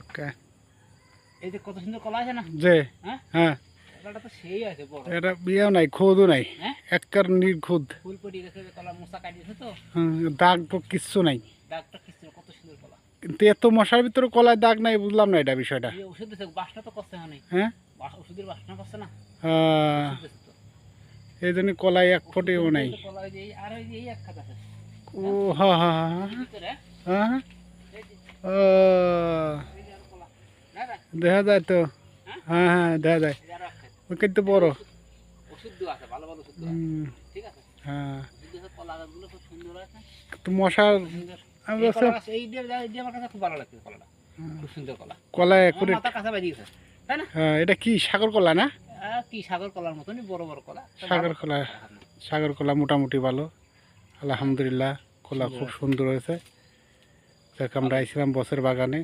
ওকে। এই যে কত সুন্দর কলা আছে না? যে হ্যাঁ হ্যাঁ, কলাটা তো সেই আছে বড়। এটা বিয়েও নাই, খোদও নাই, হ্যাঁ একবার নির্খুদ। ফুল পড়ে গেছে, কলা মশা কাটিয়েছে তো, দাগ তো কিচ্ছু নাই। ডাকটা কিছু না, কত সুন্দর কলা। কিন্তু এত মশার ভিতরে কলায় দাগ নাই, বুঝলাম না এটা বিষয়টা। এই ওষুধ দিচ্ছে, বাসনা তো করছে না, হ্যাঁ, ওষুধের বাসনা করছে না, আহ, ওষুধ দিচ্ছে তো। এই জন্য কলায় এক ওষুধ ফোঁটেও নাই। দিচ্ছে তো কলা, ওই যে আর ওই যে এই এক খাত আছে ও হা হা হা এর ভিতরে, হ্যাঁ, এই যে ও এই যে আরো কলা, না না, দেখা যায় তো। হ্যাঁ হ্যাঁ হ্যাঁ, দেখা যায়। এই যে আরো এক খাত। ওই কিন্তু বড়। ওষুধ দেওয়া আছে, ভালো ভালো ওষুধ দেওয়া আছে, ঠিক আছে। হ্যাঁ, ওষুধ দেওয়া কলা গাছগুলো খুব সুন্দর আছে, তো মশার সুন্দর। আমি এই বলছি, কলা গাছ, এই দিয়ে আমার কাছে খুব ভালো লাগছে কলাটা, খুব সুন্দর কলা। কলায় আমার করে। মাথার কাছে বাজিয়ে গেছে, তাই না? হ্যাঁ, এটা কি সাগর কলা না? কি সাগর কলার মতনই বড় বড় কলা, তো সাগর ভালো কলা, খারাপ না। সাগর কলা মোটামুটি ভালো, আলহামদুলিল্লাহ। কলা খুব সুন্দর হয়েছে। দেখ, আমরা আইছিলাম বসের বাগানে।